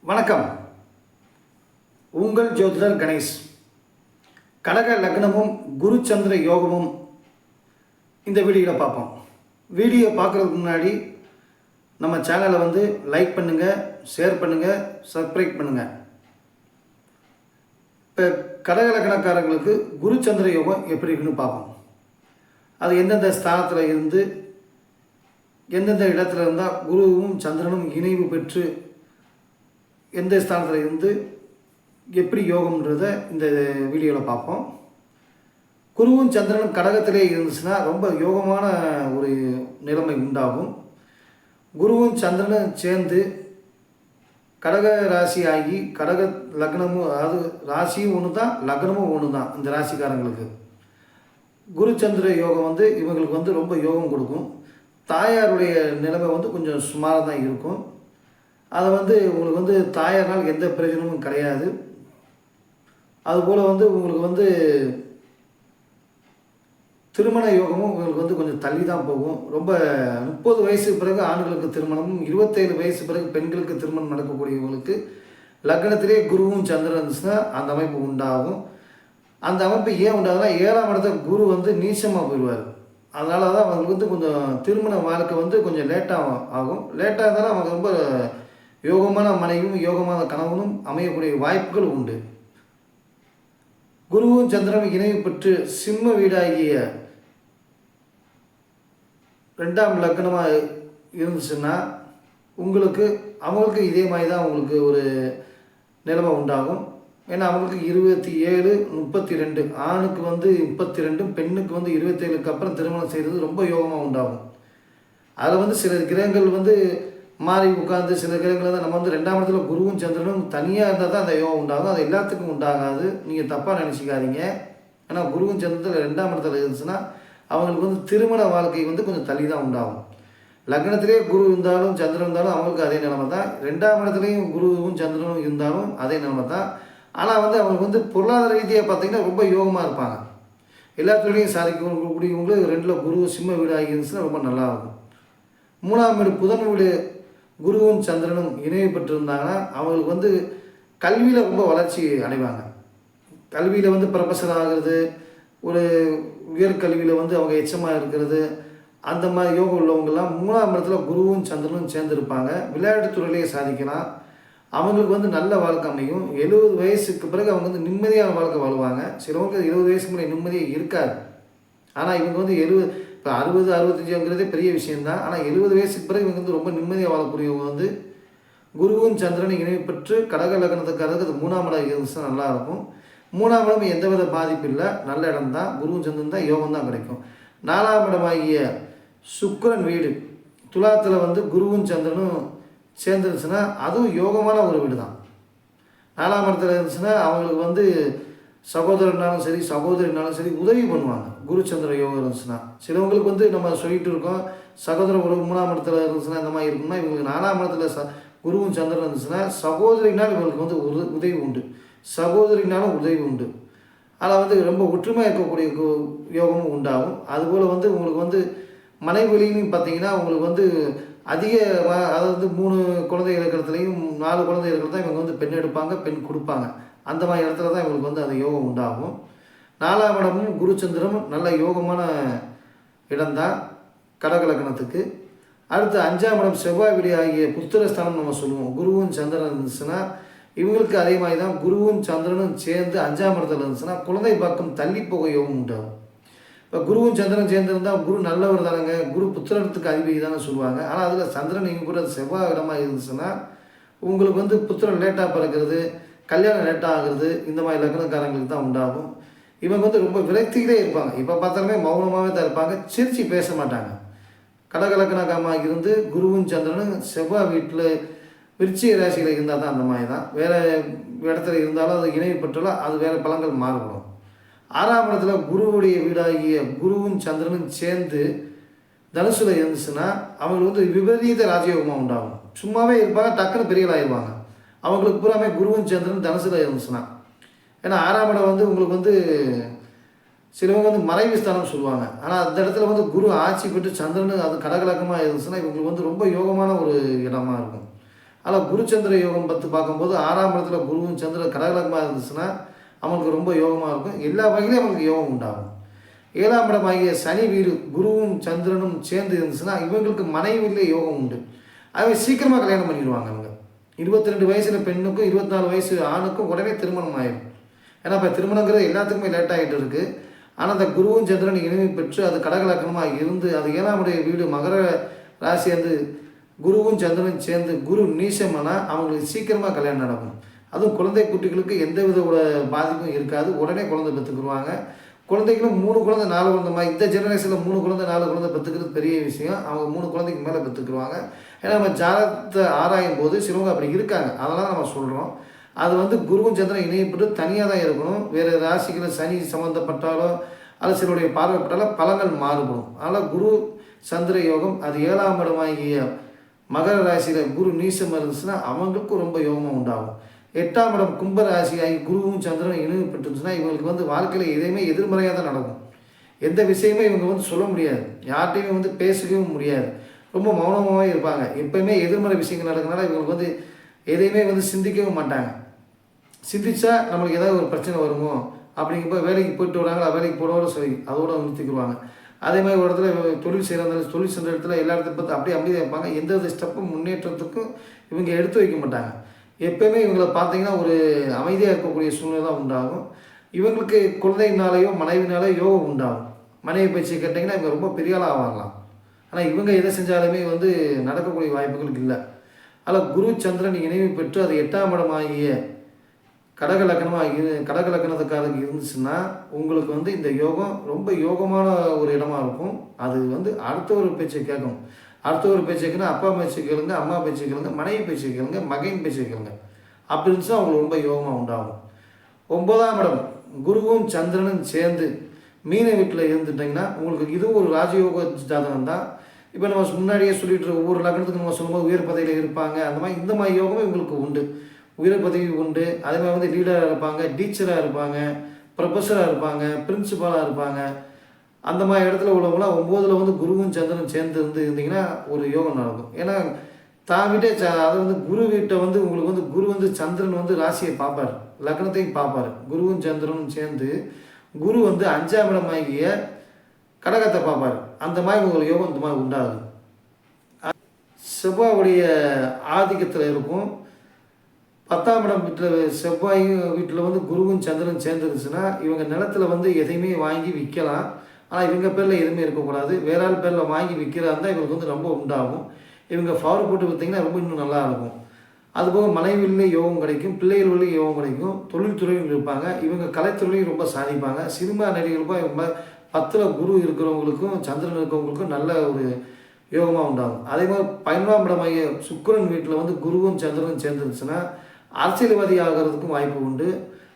வணக்கம். உங்கள் ஜோதிடர் கணேஷ். கடக லக்னமும் குரு சந்திர யோகமும் இந்த வீடியோவில் பார்ப்போம். வீடியோ பார்க்குறதுக்கு முன்னாடி நம்ம சேனலை லைக் பண்ணுங்கள், ஷேர் பண்ணுங்கள், சப்ஸ்கிரைப் பண்ணுங்கள். இப்போ கடக லக்னக்காரங்களுக்கு குரு சந்திர யோகம் எப்படி இருக்குன்னு பார்ப்போம். அது எந்தெந்த ஸ்தானத்தில் இருந்து எந்தெந்த இடத்துல இருந்தால் குருவும் சந்திரனும் இணைவு பெற்று எந்த ஸ்தானத்தில் இருந்து எப்படி யோகம்ன்றதை இந்த வீடியோவில் பார்ப்போம். குருவும் சந்திரனும் கடகத்திலே இருந்துச்சுன்னா ரொம்ப யோகமான ஒரு நிலைமை உண்டாகும். குருவும் சந்திரனும் சேர்ந்து கடக ராசி ஆகி கடக லக்னமும், அதாவது ராசியும் ஒன்று தான், லக்னமும் ஒன்று தான். இந்த ராசிக்காரங்களுக்கு குரு சந்திர யோகம் இவங்களுக்கு ரொம்ப யோகம் கொடுக்கும். தாயாருடைய நிலைமை கொஞ்சம் சுமாராக தான் இருக்கும். அதை உங்களுக்கு தாயாரால் எந்த பிரயோஜனமும் கிடையாது. அதுபோல் உங்களுக்கு திருமண யோகமும் உங்களுக்கு கொஞ்சம் தள்ளி தான் போகும். ரொம்ப 30 வயசு பிறகு ஆண்களுக்கு திருமணமும், 27 வயசு பிறகு பெண்களுக்கு திருமணம் நடக்கக்கூடியவங்களுக்கு லக்னத்திலே குருவும் சந்திரன் இருந்துச்சுன்னா அந்த அமைப்பு உண்டாகும். அந்த அமைப்பு ஏன் உண்டாகுதுன்னா 7ஆம் இடத்துல குரு நீச்சமாக போயிடுவார். அதனால தான் அவங்களுக்கு கொஞ்சம் திருமண வாழ்க்கை கொஞ்சம் லேட்டாக ஆகும். லேட்டாக இருந்தாலும் அவங்க ரொம்ப யோகமான மனைவியும் யோகமான கணவனும் அமையக்கூடிய வாய்ப்புகள் உண்டு. குருவும் சந்திரனும் இணைவு பெற்று சிம்ம வீடாகிய 2ஆம் லக்னமாக இருந்துச்சுன்னா அவங்களுக்கு இதே மாதிரி தான் உங்களுக்கு ஒரு நிலைமை உண்டாகும். ஏன்னா அவங்களுக்கு 27, 32, ஆணுக்கு 32, பெண்ணுக்கு 27க்கு அப்புறம் திருமணம் செய்கிறது ரொம்ப யோகமாக உண்டாகும். அதில் சில கிரகங்கள் மாறி உட்காந்து, சில கிரகங்கள் நம்ம 2ஆம் இடத்துல குருவும் சந்திரனும் தனியாக இருந்தால் தான் அந்த யோகம் உண்டாகும். அது எல்லாத்துக்கும் உண்டாகாது, நீங்கள் தப்பாக நினச்சிக்காதீங்க. ஏன்னா குருவும் சந்திரத்தில் 2ஆம் இடத்துல இருந்துச்சுன்னா அவங்களுக்கு திருமண வாழ்க்கை கொஞ்சம் தள்ளி தான் உண்டாகும். லக்னத்திலே குரு இருந்தாலும் சந்திரன் இருந்தாலும் அவங்களுக்கு அதே நிலைமை தான். 2ஆம் இடத்துலையும் குருவும் சந்திரனும் இருந்தாலும் அதே நிலைமை தான். ஆனால் அவங்களுக்கு பொருளாதார ரீதியாக பார்த்திங்கன்னா ரொம்ப யோகமாக இருப்பாங்க. எல்லா தொழிலையும் சாதிக்கக்கூடியவங்களுக்கு 2ல் குரு சிம்ம வீடு ஆகி இருந்துச்சுன்னா ரொம்ப நல்லாயிருக்கும். 3ஆம் வீடு புதன் வீடு குருவும் சந்திரனும் இணைவு பெற்றிருந்தாங்கன்னா அவங்களுக்கு கல்வியில் ரொம்ப வளர்ச்சி அடைவாங்க. கல்வியில் ப்ரொஃபஸர் ஆகிறது, ஒரு உயர்கல்வியில் அவங்க எச்சமாக இருக்கிறது, அந்த மாதிரி யோகம் உள்ளவங்கெல்லாம் 3ஆம் இடத்துல குருவும் சந்திரனும் சேர்ந்துருப்பாங்க. விளையாட்டுத்துறையிலேயே சாதிக்கலாம். அவங்களுக்கு நல்ல வாழ்க்கை அமையும். 70 வயசுக்கு பிறகு அவங்க நிம்மதியான வாழ்க்கை வாழ்வாங்க. சிலவங்க 20 வயசுக்கு முன்னாடி நிம்மதியே இருக்காது. ஆனால் இவங்க 70, இப்போ 60, 65ங்கிறதே பெரிய விஷயந்தான். ஆனால் 70 வயசுக்கு பிறகு இவங்க ரொம்ப நிம்மதியாக வாழக்கூடியவங்க குருவும் சந்திரனும் இணைவு பெற்று கடக லக்னத்துக்காரருக்கு அது 3ஆம் இடம் இருந்துச்சுன்னா நல்லாயிருக்கும். 3ஆம் இடம் எந்தவித பாதிப்பு இல்லை, நல்ல இடம் தான். குருவும் சந்திரன் தான், யோகம் தான் கிடைக்கும். 4ஆம் இடமாகிய சுக்கிரன் வீடு துலாத்தில் குருவும் சந்திரனும் சேர்ந்துருச்சுன்னா அதுவும் யோகமான ஒரு வீடு தான். 4ஆம் இடத்துல இருந்துச்சுன்னா அவங்களுக்கு சகோதரனாலும் சரி சகோதரினாலும் சரி உதவி பண்ணுவாங்க. குரு சந்திர யோகம் இருந்துச்சுன்னா சிலவங்களுக்கு நம்ம சொல்லிகிட்டு இருக்கோம் சகோதர உறவு 3ஆம் இடத்துல இருந்துச்சுன்னா இந்த மாதிரி இருக்குன்னா, இவங்களுக்கு 4ஆம் இடத்துல குருவும் சந்திரன் இருந்துச்சுன்னா சகோதரினால் இவங்களுக்கு உதவி உண்டு, சகோதரினாலும் உதவி உண்டு. அதில் ரொம்ப ஒற்றுமையாக இருக்கக்கூடிய யோகமும் உண்டாகும். அதுபோல் உங்களுக்கு மனைவெளின்னு பார்த்தீங்கன்னா உங்களுக்கு அதிகமாக, அதாவது 3 குழந்தை இருக்கிறதுலையும் 4 குழந்தை இருக்கிறது தான் இவங்க பெண் எடுப்பாங்க, பெண் கொடுப்பாங்க. அந்த மாதிரி இடத்துல தான் இவங்களுக்கு அந்த யோகம் உண்டாகும். 4ஆம் இடமும் குரு சந்திரமும் நல்ல யோகமான இடம்தான் கடக லக்னத்துக்கு. அடுத்து 5ஆம் இடம் செவ்வாய் வீடு ஆகிய புத்திரஸ்தானம் நம்ம சொல்லுவோம். குருவும் சந்திரன் இருந்துச்சுன்னா இவங்களுக்கு அதே மாதிரி தான். குருவும் சந்திரனும் சேர்ந்து 5ஆம் இடத்துல இருந்துச்சுன்னா குழந்தை பக்கம் தள்ளி போக யோகம் உண்டாகும். இப்போ குருவும் சந்திரன் சேர்ந்துருந்தால் குரு நல்லவர் தானங்க, குரு புத்திரத்துக்கு அதிபதி தானே சொல்லுவாங்க. ஆனால் அதில் சந்திரன் இங்கே கூட செவ்வாய் இடமாக இருந்துச்சுன்னா உங்களுக்கு புத்திரன் லேட்டாக பிறக்கிறது, கல்யாணம் லேட்டாக ஆகுறது, இந்த மாதிரி லக்னக்காரங்களுக்கு தான் உண்டாகும். இவங்க ரொம்ப விரக்திகளே இருப்பாங்க. இப்போ பார்த்தாலுமே மௌனமாகவே தான் இருப்பாங்க, சிரித்து பேச மாட்டாங்க. கடக லக்னமாக இருந்து குருவும் சந்திரனும் செவ்வாய் வீட்டில் விருச்சிக ராசியில் இருந்தால் தான் அந்த மாதிரி தான். வேறு இடத்துல இருந்தாலும் அது இணைவு பெற்றாலும் அது வேறு பலன்கள் மாறுபடும். 6ஆம் இடத்துல குருவுடைய வீடாகிய குருவும் சந்திரனும் சேர்ந்து தனுசுல இருந்துச்சுன்னா அவங்களுக்கு விபரீத ராஜயோகமாக உண்டாகும். சும்மாவே இருப்பாங்க, டக்குன்னு பெரியலாகிடுவாங்க. அவங்களுக்கு பூராமே குருவும் சந்திரன் தனுசுல இருந்துச்சுன்னா. ஏன்னா 6ஆம் இடம் உங்களுக்கு சிலவங்க மறைவு ஸ்தானம் சொல்லுவாங்க. ஆனால் அந்த இடத்துல குரு ஆட்சி பெற்று சந்திரன் அது கடகலக்கமாக இருந்துச்சுன்னா இவங்களுக்கு ரொம்ப யோகமான ஒரு இடமா இருக்கும். ஆனால் குருச்சந்திர யோகம் பற்றி பார்க்கும்போது 6ஆம் இடத்துல குருவும் சந்திர கடகலகமாக இருந்துச்சுன்னா அவங்களுக்கு ரொம்ப யோகமாக இருக்கும். எல்லா வகையிலும் அவங்களுக்கு யோகம் உண்டாகும். 7ஆம் இடமாகிய சனி வீடு குருவும் சந்திரனும் சேர்ந்து இருந்துச்சுன்னா இவங்களுக்கு மனைவியிலே யோகம் உண்டு. அவங்க சீக்கிரமாக கல்யாணம் பண்ணிடுவாங்க. அவங்க 22 வயசில் பெண்ணுக்கும் 24 வயசு ஆணுக்கும் உடனே திருமணம் ஆயிடும். ஏன்னா இப்போ திருமணங்கிறது எல்லாத்துக்குமே லேட் ஆகிட்டு இருக்குது. ஆனால் அந்த குருவும் சந்திரன் இனிமை பெற்று அது கடகலக்கணமாக இருந்து அது 7ஆம் இடைய வீடு மகர ராசி வந்து குருவும் சந்திரனும் சேர்ந்து குரு நீசமானால் அவங்களுக்கு சீக்கிரமாக கல்யாணம் நடக்கும். அதுவும் குழந்தை குட்டிகளுக்கு எந்த வித பாதிப்பும் இருக்காது. உடனே குழந்தை பெற்றுக்குருவாங்க. குழந்தைகளும் 3 குழந்தை 4 குழந்தை இந்த ஜெனரேஷனில் 3 குழந்தை 4 குழந்தை பெற்றுக்கிறது பெரிய விஷயம். அவங்க 3 குழந்தைக்கு மேலே பெற்றுக்குருவாங்க. ஏன்னா நம்ம ஜாதகத்தை ஆராயும் போது சிலவங்க அப்படி இருக்காங்க. அதெல்லாம் நம்ம சொல்கிறோம். அது வந்து குருவும் சந்திரன் இணையப்பட்டு தனியாக தான் இருக்கணும். வேறு ராசிகளை சனி சம்மந்தப்பட்டாலோ அல்லது சிலருடைய பார்வைப்பட்டாலோ பலங்கள் மாறுபடும். அதனால் குரு சந்திர யோகம் அது 7ஆம் இடமாகிய மகர ராசியில் குரு நீசம் இருந்துச்சுன்னா அவங்களுக்கும் ரொம்ப யோகமாக உண்டாகும். 8ஆம் இடம் கும்ப ராசியாகி குருவும் சந்திரனும் இணைவுபட்டுருந்துச்சுன்னா இவங்களுக்கு வந்து வாழ்க்கையில் எதையுமே எதிர்மறையாக தான் நடக்கும். எந்த விஷயமே இவங்க வந்து சொல்ல முடியாது. யார்கிட்டையுமே வந்து பேசவும் முடியாது. ரொம்ப மௌனமாகவே இருப்பாங்க. எப்போயுமே எதிர்மறை விஷயங்கள் நடக்கிறனால இவங்களுக்கு வந்து எதையுமே வந்து சிந்திக்கவும் மாட்டாங்க. சிந்திச்சா நம்மளுக்கு ஏதாவது ஒரு பிரச்சனை வருமோ அப்படிங்கப்போ வேலைக்கு போயிட்டு வராங்களா, வேலைக்கு போனோட சரி அதோடு நிறுத்திக்குருவாங்க. அதே மாதிரி ஒரு இடத்துல தொழில் செய்கிறாங்க, தொழில் சென்ற இடத்துல எல்லா இடத்துல பார்த்து அப்படியே அமைதியாக இருப்பாங்க. எந்த வித ஸ்டெப்பும் முன்னேற்றத்துக்கும் இவங்க எடுத்து வைக்க மாட்டாங்க. எப்போயுமே இவங்களை பார்த்தீங்கன்னா ஒரு அமைதியாக இருக்கக்கூடிய சூழ்நிலை தான் உண்டாகும். இவங்களுக்கு குழந்தையினாலேயோ மனைவினாலேயோ யோகம் உண்டாகும். மனைவி பேச்சு கேட்டிங்கன்னா இவங்க ரொம்ப பெரிய ஆளாக வரலாம். ஆனால் இவங்க எதை செஞ்சாலுமே வந்து நடக்கக்கூடிய வாய்ப்புகளுக்கு இல்லை. அதில் குரு சந்திரன் இணைவு பெற்று அது 8ஆம் இடமாகிய கடக லக்கணத்துக்காரருக்கு இருந்துச்சுன்னா உங்களுக்கு வந்து இந்த யோகம் ரொம்ப யோகமான ஒரு இடமா இருக்கும். அது வந்து அடுத்த ஒரு பேச்சை கேட்கும். அடுத்த ஒரு பேச்சை கேட்குன்னா அப்பா பேச்சு கேளுங்க, அம்மா பேச்சு கேளுங்க, மனைவி பேச்சு கேளுங்க, மகன் பேச்சு கேளுங்க. அப்படி இருந்துச்சுன்னா அவங்களுக்கு ரொம்ப யோகமாக உண்டாகும். 9ஆம் இடம் குருவும் சந்திரனும் சேர்ந்து மீன வீட்டில் இருந்துட்டிங்கன்னா உங்களுக்கு இதுவும் ஒரு ராஜயோக ஜாதகம் தான். இப்போ நம்ம முன்னாடியே சொல்லிட்டு ஒவ்வொரு லக்னத்துக்கு நம்ம சொல்லும்போது உயர் பதவியில் இருப்பாங்க. அந்த மாதிரி இந்த மாதிரி யோகமே உங்களுக்கு உண்டு. உயர் பதவி உண்டு. அதே மாதிரி வந்து லீடராக இருப்பாங்க, டீச்சராக இருப்பாங்க, ப்ரொஃபஸராக இருப்பாங்க, பிரின்சிபாலாக இருப்பாங்க. அந்த மாதிரி இடத்துல உள்ளவங்களாம் 9ல் வந்து குருவும் சந்திரனும் சேர்ந்து இருந்தீங்கன்னா ஒரு யோகம் நடக்கும். ஏன்னா தான் வீட்டே அது வந்து குரு வீட்டை வந்து உங்களுக்கு வந்து குரு வந்து சந்திரன் வந்து ராசியை பார்ப்பார், லக்னத்தையும் பார்ப்பார். குருவும் சந்திரனும் சேர்ந்து குரு வந்து 5ஆம் இடமாகிய கடகத்தை பார்ப்பார். அந்த மாதிரி உங்களுக்கு யோகம் இந்த மாதிரி உண்டாகுது. செவ்வாயுடைய ஆதிக்கத்தில் இருக்கும். 10ஆம் இடம் வீட்டில் செவ்வாயும் வீட்டில் வந்து குருவும் சந்திரன் சேர்ந்துருச்சுன்னா இவங்க நிலத்தில் வந்து எதையுமே வாங்கி விற்கலாம். ஆனால் இவங்க பேரில் எதுவுமே இருக்கக்கூடாது. வேற ஆள் பேரில் வாங்கி விற்கிறதா இருந்தால் இவங்களுக்கு வந்து ரொம்ப உண்டாகும். இவங்க ஃபார் போட்டு விற்றிங்கன்னா ரொம்ப இன்னும் நல்லா இருக்கும். அதுபோக மனைவிலேயே யோகம் கிடைக்கும், பிள்ளைகளிலேயும் யோகம் கிடைக்கும், தொழில்துறையில் இருப்பாங்க. இவங்க கலைத்துறையும் ரொம்ப சாதிப்பாங்க. சினிமா நடிகர்களுக்கும் இவங்க 10ல் குரு இருக்கிறவங்களுக்கும் சந்திரன் இருக்கிறவங்களுக்கும் நல்ல ஒரு யோகமாக உண்டாகும். அதே மாதிரி 11ஆம் இடமாகிய சுக்கிரன் வீட்டில் வந்து குருவும் சந்திரனும் சேர்ந்துருச்சுன்னா அரசியல்வாதி ஆகிறதுக்கும் வாய்ப்பு உண்டு.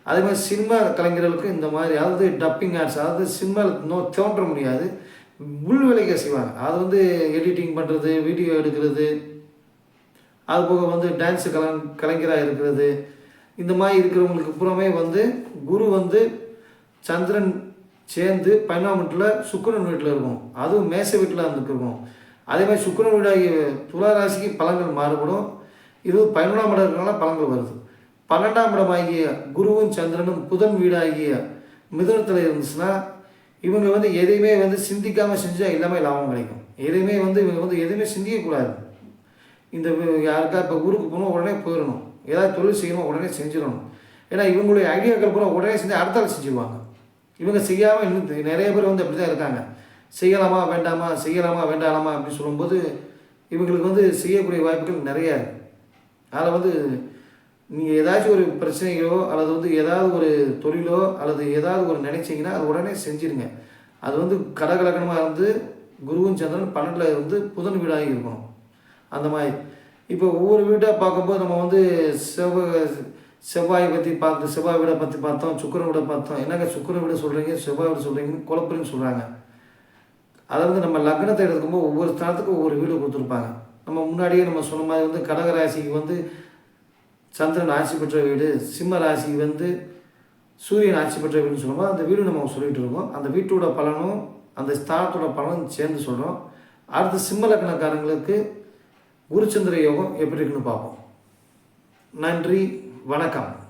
அதே மாதிரி சினிமா கலைஞர்களுக்கும் இந்த மாதிரி அதாவது டப்பிங் ஆர்ட்ஸ் அதாவது சினிமாவில் தோன்ற முடியாது, உள் வேலைக்கு செய்வாங்க. அது வந்து எடிட்டிங் பண்ணுறது, வீடியோ எடுக்கிறது, அதுபோக வந்து டான்ஸு கலைஞராக இருக்கிறது, இந்த மாதிரி இருக்கிறவங்களுக்கு புறமே வந்து குரு வந்து சந்திரன் சேர்ந்து 11ஆம் வீட்டில் சுக்கிரன் வீட்டில் இருக்கும். அதுவும் மேச வீட்டில் இருந்துருக்கும். அதே மாதிரி சுக்கிரன் வீடாகிய துலா ராசிக்கு பலன்கள் மாறுபடும். இது 11ஆம் இடம் இருக்கிறனால பலன்கள் வருது. 12ஆம் இடமாகிய குருவும் சந்திரனும் புதன் வீடாகிய மிதுனத்தில் இருந்துச்சுன்னா இவங்க வந்து எதையுமே வந்து சிந்திக்காமல் செஞ்சால் எல்லாமே லாபம் கிடைக்கும். எதையுமே வந்து இவங்க வந்து எதுவுமே சிந்திக்கக்கூடாது. இந்த யாருக்கா இப்போ ஊருக்கு போகணும் உடனே போயிடணும், ஏதாவது தொழில் செய்யணும் உடனே செஞ்சிடணும். ஏன்னா இவங்களுடைய ஐடியாக்கள் பூரா உடனே செஞ்சு அடுத்த ஆள் செஞ்சுருவாங்க. இவங்க செய்யாமல் இன்னும் நிறைய பேர் வந்து அப்படி தான் இருக்காங்க. செய்யலாமா வேண்டாமா, செய்யலாமா வேண்டாமா அப்படின்னு சொல்லும்போது இவங்களுக்கு வந்து செய்யக்கூடிய வாய்ப்புகள் நிறையா இருக்குது. அதில் வந்து நீங்கள் ஏதாச்சும் ஒரு பிரச்சனைகளோ அல்லது வந்து ஏதாவது ஒரு தொழிலோ அல்லது ஏதாவது ஒரு நினைச்சிங்கன்னா அது உடனே செஞ்சுருங்க. அது வந்து கடகலக்கணமாக இருந்து குருவும் சந்திரன் 12ல் வந்து புதன் வீடாகி இருக்கணும். அந்த மாதிரி இப்போ ஒவ்வொரு வீடாக பார்க்கும்போது நம்ம வந்து செவ்வாயை பற்றி பார்த்து செவ்வாய் வீடை பற்றி பார்த்தோம், சுக்கிரன் வீடை பார்த்தோம். என்னங்க சுக்கிரன் வீடு சொல்கிறீங்க, செவ்வாய் வீடு சொல்கிறீங்கன்னு குழப்பம்னு சொல்கிறாங்க. அதை வந்து நம்ம லக்னத்தை எடுக்கும்போது ஒவ்வொரு ஸ்தானத்துக்கும் ஒவ்வொரு வீடு கொடுத்துருப்பாங்க. நம்ம முன்னாடியே நம்ம சொன்ன மாதிரி வந்து கடகராசிக்கு வந்து சந்திரன் ஆட்சி பெற்ற வீடு, சிம்ம ராசிக்கு வந்து சூரியன் ஆட்சி பெற்ற வீடுன்னு சொல்லும்போது அந்த வீடு நம்ம சொல்லிகிட்டு இருக்கோம். அந்த வீட்டோட பலனும் அந்த ஸ்தானத்தோட பலனும் சேர்ந்து சொல்கிறோம். அடுத்து சிம்ம லக்னக்காரங்களுக்கு குருச்சந்திர யோகம் எப்படி இருக்குன்னு பார்ப்போம். நன்றி, வணக்கம்.